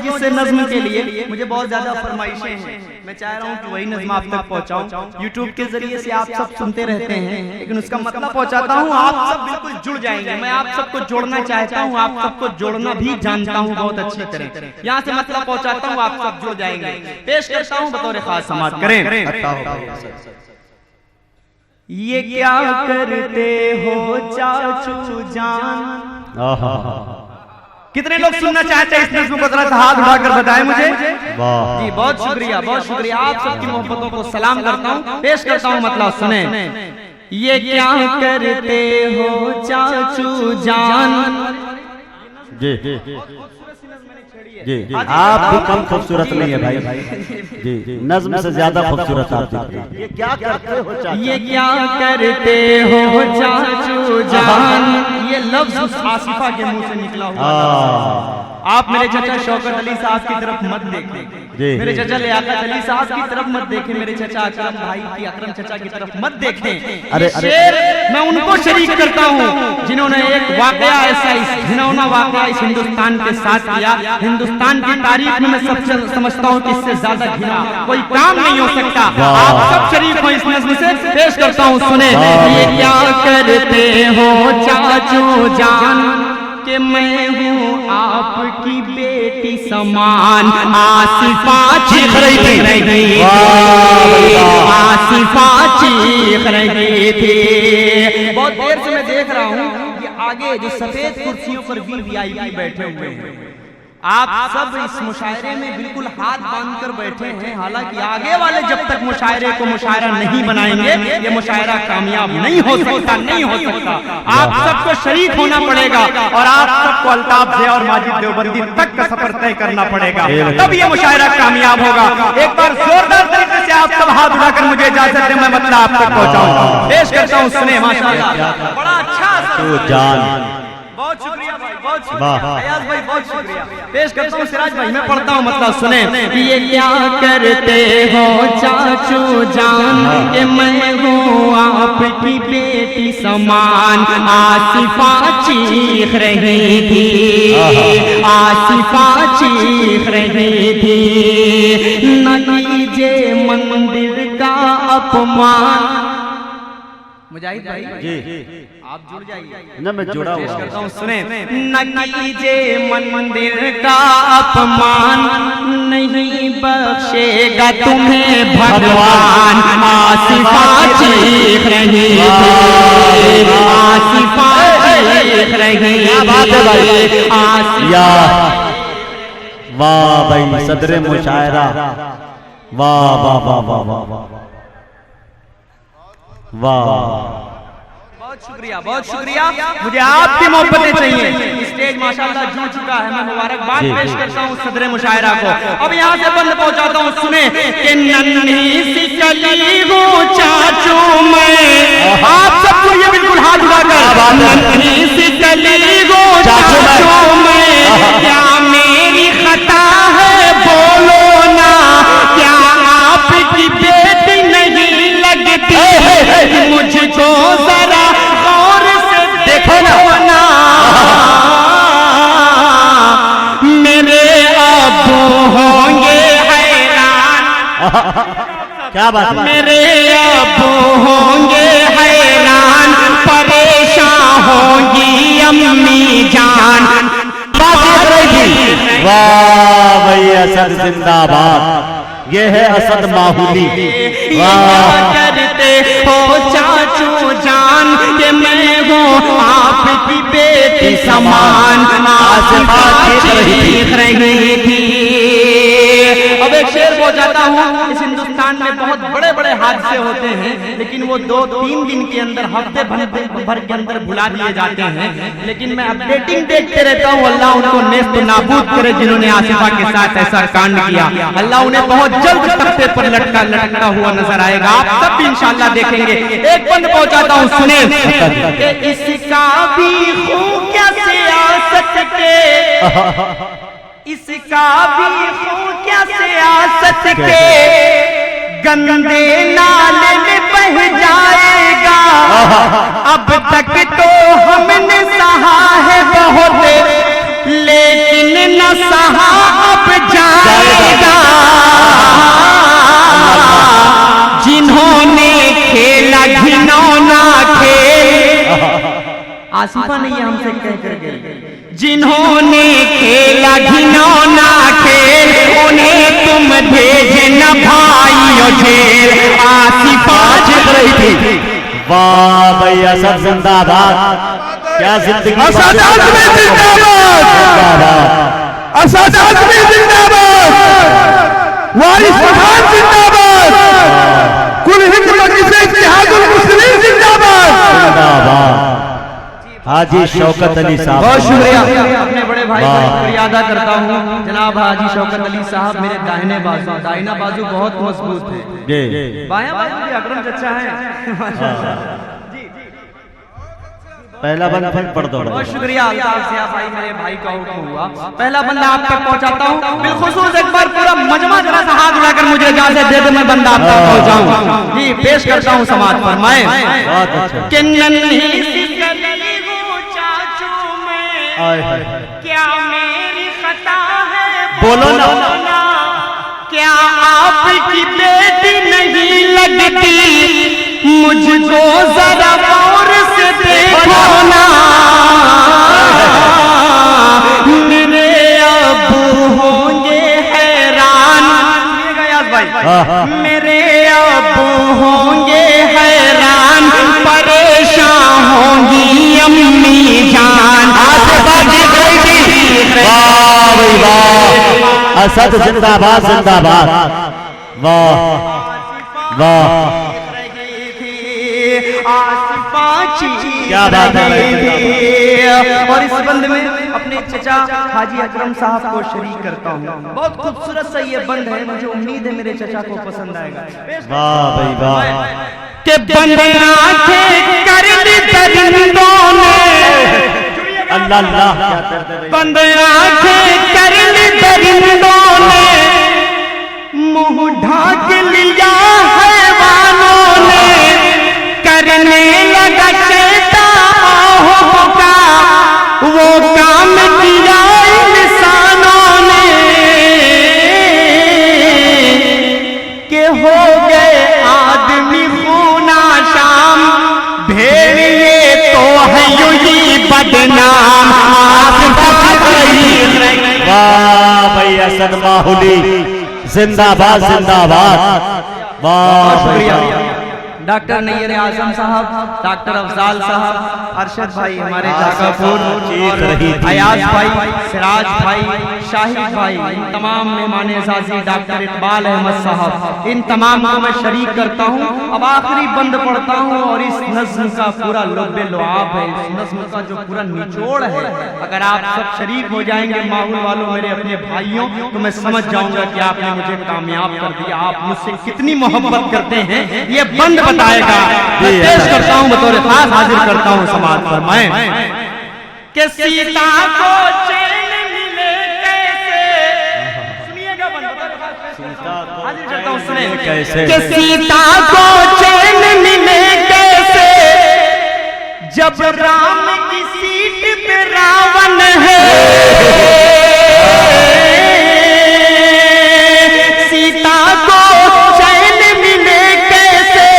जिससे नज्म के लिए मुझे बहुत ज्यादा फरमाइशें हैं, मैं चाह रहा हूँ कि वही नज्म आप तक पहुँचाऊँ। यूट्यूब के जरिए से आप सब सुनते रहते हैं, लेकिन उसका मतलब पहुँचाता हूँ, आप सब बिल्कुल जुड़ जाएंगे। मैं आप सबको जोड़ना चाहता हूँ, आप सबको जोड़ना भी जानता हूँ बहुत अच्छी तरह। यहाँ से मतलब पहुँचाता हूँ, आप सब जुड़ जाएंगे। पेश करता हूँ बतौर खास समाअत करें। ये क्या करते हो चाचू जान। कितने लोग सुनना चाहते हैं इस नज़्म को, जरा हाथ उठाकर बताएं मुझे। जी बहुत शुक्रिया, बहुत शुक्रिया। आप सबकी मोहब्बतों को सलाम करता हूँ, पेश करता हूँ मतलब सुने। ये क्या करते हो चाचू जान। जी जी आप भी कम खूबसूरत नहीं है भाई। जी नज्म से ज्यादा खूबसूरत आप दिखते हैं। ये क्या करते हो चाचू, ये क्या करते हो चाचू जान। ये लफ्ज आसिफा के मुंह से निकला हुआ। आप मेरे चचा शौकत अली साहब की तरफ मत देखें, मेरे चचा लियाकत अली साहब की तरफ मत देखें, मेरे चचा अकरम भाई की अकरम चचा की तरफ मत देखें। अरे शेर मैं उनको शरीक करता हूँ जिन्होंने एक वाकया ऐसा घिनौना वाकया इस हिंदुस्तान के साथ किया। हिंदुस्तान की तारीख में मैं सबसे समझता हूँ कि इससे ज्यादा घिना कोई काम नहीं हो सकता। आप सब शरीक हो इस नज़्म से, पेश करता हूँ सुने। ये क्या करते हो चाचू जान कि मैं हूँ आपकी बेटी समान। आसिफा चीख रही थी, आसिफा चीख रही थी। बहुत देर से मैं देख रहा हूँ कि आगे जो सफेद कुर्सियों पर वीवीआईपी बैठे हुए हैं, आप सब इस मुशायरे में बिल्कुल हाथ बांधकर बैठे हैं। हालांकि आगे वाले जब तक मुशायरे को मुशायरा नहीं बनाएंगे ये मुशायरा कामयाब नहीं हो सकता, नहीं हो सकता। आप सबको शरीक होना पड़ेगा और आप सबको अल्ताफ ज़िया और माजिद देवबंदी तक का सफर तय करना पड़ेगा, तब ये मुशायरा कामयाब होगा। एक बार जोरदार तरीके से आप सब हाथ उठाकर मुझे इजाजत दें, मैं मतलब आप तक पहुंचाऊं। पेश करता हूं सुने। माशाअल्लाह बड़ा अच्छा जान। बहुत शुक्रिया भाई, बहुत शुक्रिया अयाज भाई, बहुत शुक्रिया। पेश करता हूँ सिराज भाई, मैं पढ़ता हूँ मतलब सुने। ये क्या करते हो चाचू जान कि मैं हूँ आपकी बेटी समान। आसिफा चीख रही थी, आसिफा चीख रही थी। न कीजिए मंदिर का अपमान। मुजाहिद भाई जी आप जुड़ जाइए ना, मैं जुड़ा हुआ करता हूँ सुने। न कीजिए मंदिर का अपमान, नहीं बख्शेगा तुम्हें भगवान। आसिफा चीख रही थी, आसिफा चीख रही थी, आसिफा। वाह भाई सदरे मुशायरा, वाह वाह वाह वाह वाह वाह। बहुत शुक्रिया, बहुत शुक्रिया। मुझे आपकी मोहब्बतें चाहिए। स्टेज माशाल्लाह जुड़ चुका है, मैं मुबारकबाद पेश करता हूँ सदरे मुशायरा को। अब यहाँ से बंद पहुँचाता हूँ सुने कि नन्ही सी कली हूँ चाचू मैं। आप सबको ये बिल्कुल हाथ उठाकर, नन्ही सी कली हूँ चाचू मैं। क्या मेरी खता है बोलो ना, क्या आपकी बेटी नहीं लगती मुझको जरा गौर से देखो ना। मेरे अब्बू होंगे हैरान, क्या बात, मेरे अब्बू होंगे हैरान, परेशान होंगी अम्मी जान। वाह भाई असद जिंदाबाद, ये है असद माहौली। वाह करते हो चाचू जान कि मैं हूँ आपकी बेटी समान। आसिफा चीख रही थी। अब एक शेर पहुंचाता हूँ। इस हिंदुस्तान में बहुत बड़े बड़े हादसे होते हैं, लेकिन वो 2-3 दिन के अंदर, हफ्ते भर के अंदर भुला दिए जाते हैं। लेकिन मैं अपडेटिंग देखते रहता हूँ। अल्लाह उनको नेस्त नाबूद करे जिन्होंने आसिफा के साथ ऐसा कांड किया। अल्लाह उन्हें बहुत जल्द तख्ते पर लटकता हुआ नजर आएगा। आप सब भी इंशाअल्लाह देखेंगे। एक बंद पहुंचाता हूँ सुने कि इसका भी खून क्या सियासत के, इसका भी खून क्या सियासत के, गंदे नाले में बह जाएगा। अब तक तो हमने सहा है बहुत, लेकिन न सहा अब आसिफा ने ये हमसे कह कर गई, जिन्होंने खेला घिनौना खेल उन्हें तुम भेजे न भाइयों जेल। आसिफा जित रही थी। वाह भाई असद जिंदाबाद, क्या जिंदगी। असद आदमी जिंदाबाद, असद आदमी जिंदाबाद, वारिस पठान जिंदाबाद, कुल हिंद मजलिस इत्तेहादुल मुस्लिमीन जिंदाबाद। हाजी शौकत अली साहब, बहुत शुक्रिया। अपने बड़े भाई का शुक्रिया अदा करता हूँ। जनाब हाजी शौकत अली साहब मेरे दाहिने बाजू, दाहिना बाजू बहुत मजबूत है, बायां बाजू भी अकरम चचा है। पहला बंदा फिर पढ़ दो। बहुत शुक्रिया भाई, मेरे भाई का हुक्म हुआ। पहला बंदा आप तक पहुंचाता हूँ। बिलखुसूस एक बार पूरा मजमा जरा सा हाथ उठाकर मुझे इजाजत दे दे, मैं बंदा आप तक पहुंचाऊं। जी पेश करता हूँ समाज पर मैं कि नन्ही सी कली वो चाचू में क्या मेरी खता है बोलो ना। क्या आपकी बेटी नहीं लगती, मुझको जरा गौर से देखो ना। मेरे अब्बू होंगे हैरान, मेरे अब्बू होंगे हैरान, परेशान होंगी अम्मी जान। वाह भाई वाह, असद जिंदाबाद जिंदाबाद। वाह वाह, क्या बात है। और इस बंद में अपने चचा हाजी अकरम साहब को शरीक करता हूँ। बहुत खूबसूरत सा ये बंद है, मुझे उम्मीद है मेरे चचा को पसंद आएगा। वाह भाई वाह। के बंद आंखें कर दी दरिंदों ने, अल्लाह अल्लाह, बंद आंखें कर ली दरिंदों ने, मुंह ढाक लिया हैवानों ने, करने लगा शैतान का वो काम किया इंसानों ने, के हो गए आदमी खूना शाम, भेड़िए तो है यूं ही बदनाम। वाह भाई असद माहुली जिंदाबाद जिंदाबाद। वाह शुक्रिया। डॉक्टर नैयर आजम साहब, डॉक्टर अफजाल साहब, अरशद भाई हमारे जागापुर, अयाज भाई, सिराज भाई, शाहिद भाई, इन तमाम मेहमान एजाजी, डॉक्टर इकबाल अहमद साहब, इन तमाम को मैं शरीक करता हूँ। अब आखिरी बंद पढ़ता हूँ और इस नज्म का पूरा लुब्बे लुआब है, इस नज्म का जो पूरा निचोड़ है, अगर आप सब शरीक हो जाएंगे माहौल वालों, मेरे अपने भाइयों, तो मैं समझ जाऊंगा कि आपने मुझे कामयाब कर दिया, आप मुझसे कितनी मोहब्बत करते हैं। ये बंद बताएगा। मैं पेश करता हूँ, बतौर खास हाजिर करता हूँ समाज पर मैं कि सीता को चैन मिले कैसे, सुनिएगा, हाजिर करता हूँ, सुने कैसे, कि सीता को चैन मिले कैसे, जब राम की सीट पे रावण है। सीता को चैन मिले कैसे,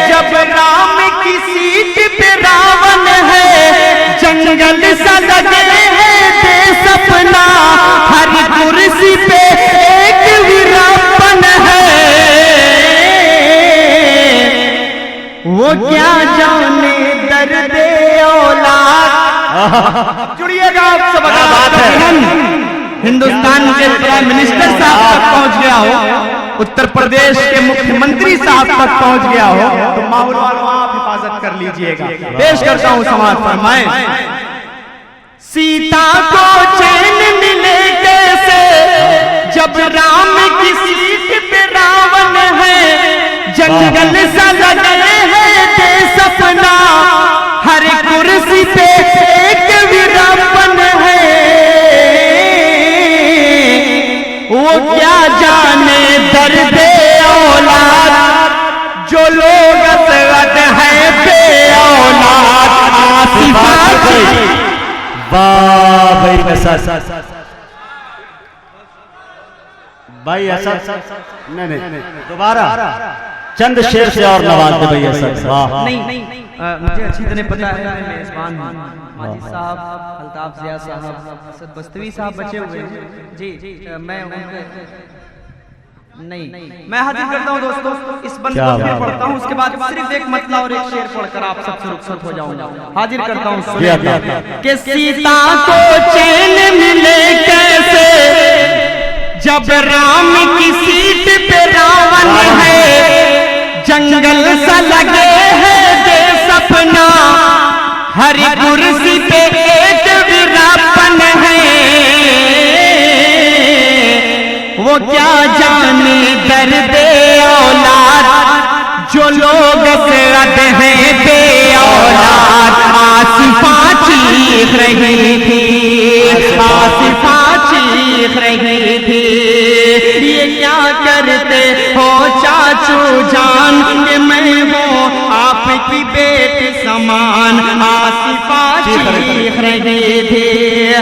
जब राम की सीट पे रावण है। जंगल सा लगे है देश अपना, हर कुर्सी पे एक वीरापन है। वो क्या जाने दर्द औलाद। जुड़िएगा आप सब, बात है हिंदुस्तान के प्राइम मिनिस्टर साहब तक पहुंच गया हो, उत्तर प्रदेश के मुख्यमंत्री साहब तक पहुंच गया हो, तो माहौल वालों आप हिफाजत कर लीजिएगा। पेश करता हूं समाज पर मैं, सीता को चैन मिले कैसे, जब राम की सीट पे रावण है। जंगल सा लगे है देश अपना, हर कुर्सी पे एक वीरापन है। वो क्या जाने दर्द औलाद, जो लोग असरत है बे औलाद। आसिफा वाह भाई असद, भाई असद नहीं दोबारा चंद शेर से और नवाज दे भाई असद। वाह नहीं, मुझे अच्छी तरह पता है मैं मेजबान हूँ। माजिद साहब, अल्ताफ जिया साहब, असद बस्तवी साहब बचे हुए हैं जी। मैं उनके नहीं मैं हाजिर करता हूँ दोस्तों, इस बंद को फिर पढ़ता हूँ, उसके बाद सिर्फ एक मतला और एक शेर पढ़कर आप सबसे रुखसत हो जाऊंगा। हाजिर करता हूँ कि सीता को चैन मिले कैसे जब राम की सीट पे रावण है, जंगल सा लगे है देश अपना, हर कुर्सी पे एक वीरापन है, वो क्या जाने दर्द औलाद जो लोग सरद हैं बे औलाद। आसिफा चीख रही थी, आसिफा चीख रही थी, ये क्या करते हो चाचू जान कि मैं हूँ आपकी बेटी समान। आसिफा चीख रही थी।